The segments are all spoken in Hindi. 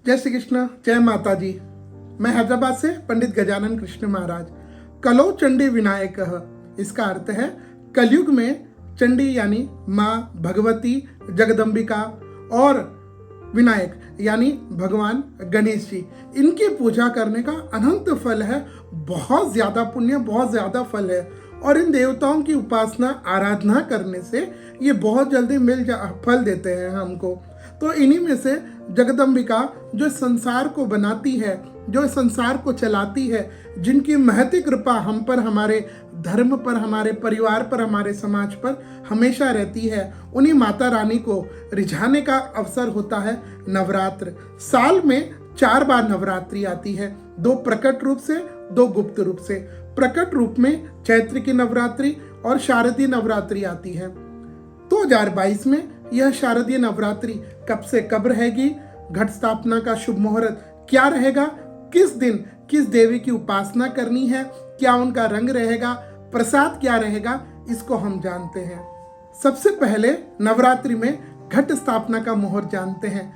जय श्री कृष्ण, जय माता जी। मैं हैदराबाद से पंडित गजानन कृष्ण महाराज। कलो चंडी विनायक, इसका अर्थ है कलयुग में चंडी यानी माँ भगवती जगदम्बिका और विनायक यानी भगवान गणेश जी, इनकी पूजा करने का अनंत फल है। बहुत ज़्यादा पुण्य, बहुत ज़्यादा फल है और इन देवताओं की उपासना आराधना करने से ये बहुत जल्दी फल देते हैं हमको। तो इन्हीं में से जगदम्बिका जो संसार को बनाती है, जो संसार को चलाती है, जिनकी महती कृपा हम पर, हमारे धर्म पर, हमारे परिवार पर, हमारे समाज पर हमेशा रहती है, उन्हीं माता रानी को रिझाने का अवसर होता है नवरात्र। साल में 4 बार नवरात्रि आती है, 2 प्रकट रूप से, 2 गुप्त रूप से। प्रकट रूप में चैत्र की नवरात्रि और शारदीय नवरात्रि आती है। 2022 में यह शारदीय नवरात्रि कब से कब रहेगी, घट स्थापना का शुभ मुहूर्त क्या रहेगा, किस दिन किस देवी की उपासना करनी है, क्या उनका रंग रहेगा, प्रसाद क्या रहेगा, इसको हम जानते हैं। सबसे पहले नवरात्रि में घट स्थापना का मुहूर्त जानते हैं।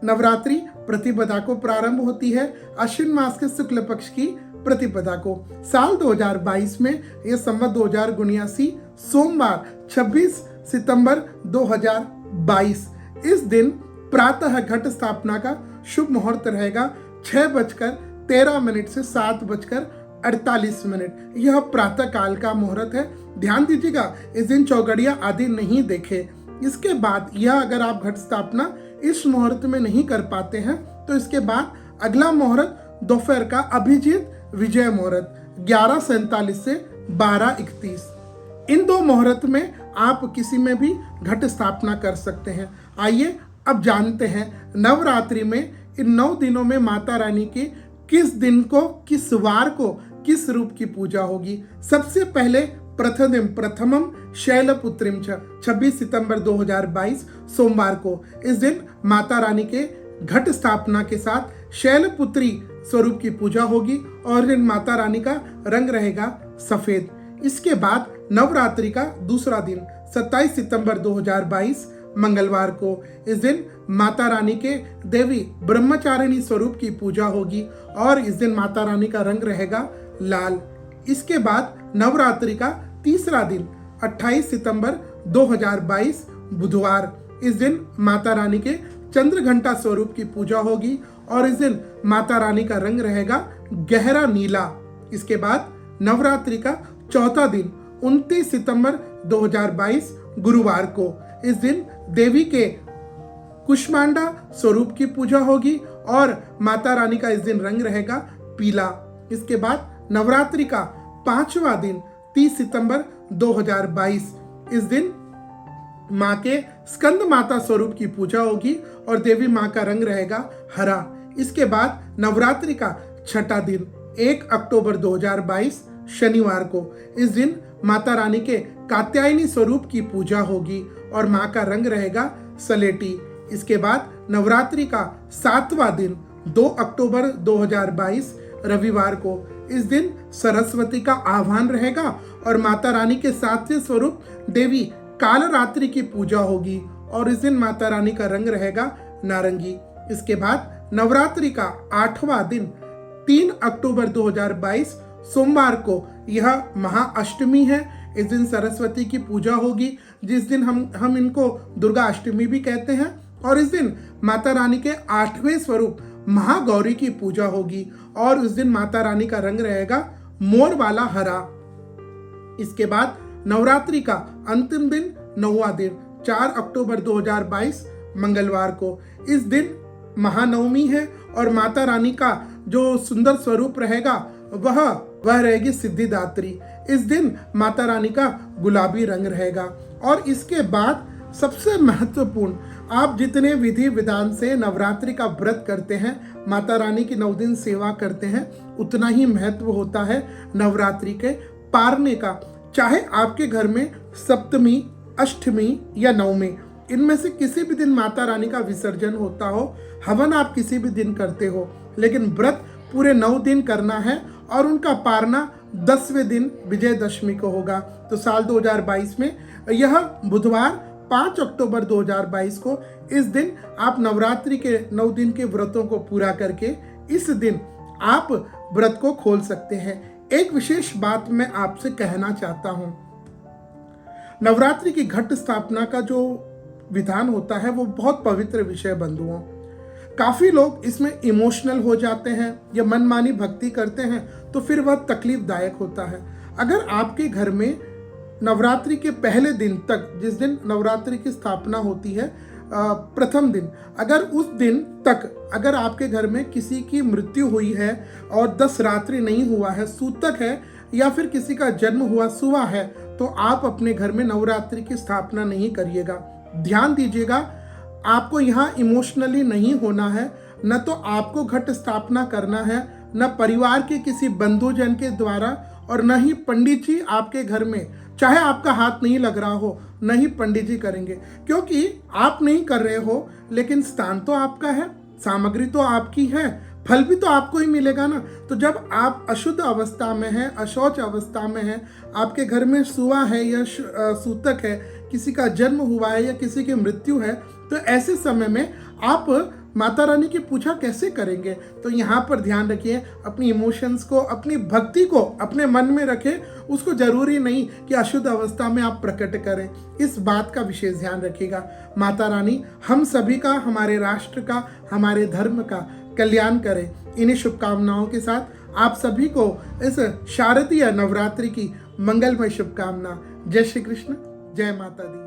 नवरात्रि प्रतिपदा को प्रारंभ होती है, अश्विन मास के शुक्ल पक्ष की प्रतिपदा को। साल 2022 में यह संवत 2079 सोमवार 26 सितंबर 2022, इस दिन प्रातः घट स्थापना का शुभ मुहूर्त रहेगा 6:13 से 7:48। यह प्रातः काल का मुहूर्त है। ध्यान दीजिएगा, इस दिन चौगड़िया आदि नहीं देखे। इसके बाद यह अगर आप घट स्थापना इस मुहूर्त में नहीं कर पाते हैं तो इसके बाद अगला मुहूर्त दोपहर का अभिजीत विजय मुहूर्त 11:47 से 12:31। इन 2 मुहूर्त में आप किसी में भी घट स्थापना कर सकते हैं। आइए अब जानते हैं नवरात्रि में इन 9 दिनों में माता रानी की किस दिन को, किस वार को, किस रूप की पूजा होगी। सबसे पहले प्रथमम शैलपुत्रीम 26 सितंबर 2022 सोमवार को, इस दिन माता रानी के घट स्थापना के साथ शैलपुत्री स्वरूप की पूजा होगी और इन माता रानी का रंग रहेगा सफेद। इसके बाद नवरात्रि का दूसरा दिन 27 सितंबर 2022 मंगलवार को, इस दिन माता रानी के देवी ब्रह्मचारिणी स्वरूप की पूजा होगी और इस दिन माता रानी का रंग रहेगा लाल। इसके बाद नवरात्रि का तीसरा दिन 28 सितंबर 2022 बुधवार, इस दिन माता रानी के चंद्रघंटा स्वरूप की पूजा होगी और इस दिन माता रानी का रंग रहेगा गहरा नीला। इसके बाद नवरात्रि का चौथा दिन 29 सितंबर 2022 गुरुवार को, इस दिन देवी के कुष्मांडा स्वरूप की पूजा होगी और माता रानी का इस दिन रंग रहेगा पीला। इसके बाद नवरात्रि का 5वां दिन 30 सितंबर 2022, इस दिन माँ के स्कंद माता स्वरूप की पूजा होगी और देवी माँ का रंग रहेगा हरा। इसके बाद नवरात्रि का 6वां दिन 1 अक्टूबर 2022 शनिवार को, इस दिन माता रानी के कात्यायनी स्वरूप की पूजा होगी और माँ का रंग रहेगा सलेटी। इसके बाद नवरात्रि का 7वां दिन 2 अक्टूबर 2022 रविवार को, इस दिन सरस्वती का आह्वान रहेगा और माता रानी के 7वें स्वरूप देवी कालरात्रि की पूजा होगी और इस दिन माता रानी का रंग रहेगा नारंगी। इसके बाद नवरात्रि का 8वां दिन 3 अक्टूबर 2022 सोमवार को, यह महाअष्टमी है। इस दिन सरस्वती की पूजा होगी, जिस दिन हम इनको दुर्गा अष्टमी भी कहते हैं और इस दिन माता रानी के 8वें स्वरूप महागौरी की पूजा होगी और उस दिन माता रानी का रंग रहेगा मोर वाला हरा। इसके बाद नवरात्रि का अंतिम दिन 9वां दिन 4 अक्टूबर 2022 मंगलवार को, इस दिन महानवमी है और माता रानी का जो सुंदर स्वरूप रहेगा वह रहेगी सिद्धिदात्री। इस दिन माता रानी का गुलाबी रंग रहेगा। और इसके बाद सबसे महत्वपूर्ण, आप जितने विधि विधान से नवरात्रि का व्रत करते हैं, माता रानी की 9 दिन सेवा करते हैं, उतना ही महत्व होता है नवरात्रि के पारने का। चाहे आपके घर में सप्तमी, अष्टमी या नवमी, इनमें से किसी भी दिन माता रानी का विसर्जन होता हो, हवन आप किसी भी दिन करते हो, लेकिन व्रत पूरे 9 दिन करना है और उनका पारना 10वें दिन विजयदशमी को होगा। तो साल 2022 में यह बुधवार 5 अक्टूबर 2022 को इस दिन आप नवरात्रि के 9 दिन के व्रतों को पूरा करके इस दिन आप व्रत को खोल सकते हैं। एक विशेष बात मैं आपसे कहना चाहता हूं, नवरात्रि की घट स्थापना का जो विधान होता है वो बहुत पवित्र विषय बंधुओं। काफी लोग इसमें इमोशनल हो जाते हैं या मनमानी भक्ति करते हैं तो फिर वह तकलीफदायक होता है। अगर आपके घर में नवरात्रि के पहले दिन तक, जिस दिन नवरात्रि की स्थापना होती है प्रथम दिन, अगर उस दिन तक अगर आपके घर में किसी की मृत्यु हुई है और 10 रात्रि नहीं हुआ है, सूतक है या फिर किसी का जन्म हुआ सुआ है, तो आप अपने घर में नवरात्रि की स्थापना नहीं करिएगा। ध्यान दीजिएगा, आपको यहाँ इमोशनली नहीं होना है, न तो आपको घट स्थापना करना है, न परिवार के किसी बंधुजन के द्वारा, और न ही पंडित जी आपके घर में, चाहे आपका हाथ नहीं लग रहा हो, न ही पंडित जी करेंगे, क्योंकि आप नहीं कर रहे हो लेकिन स्थान तो आपका है, सामग्री तो आपकी है, फल भी तो आपको ही मिलेगा ना। तो जब आप अशुद्ध अवस्था में हैं, अशौच अवस्था में हैं, आपके घर में सुआ है या सूतक है, किसी का जन्म हुआ है या किसी की मृत्यु है, तो ऐसे समय में आप माता रानी की पूजा कैसे करेंगे? तो यहाँ पर ध्यान रखिए, अपनी इमोशंस को, अपनी भक्ति को अपने मन में रखें। उसको जरूरी नहीं कि अशुद्ध अवस्था में आप प्रकट करें, इस बात का विशेष ध्यान रखिएगा। माता रानी हम सभी का, हमारे राष्ट्र का, हमारे धर्म का कल्याण करें। इन्हीं शुभकामनाओं के साथ आप सभी को इस शारदीय नवरात्रि की मंगलमय शुभकामना। जय श्री कृष्ण, जय माता दी।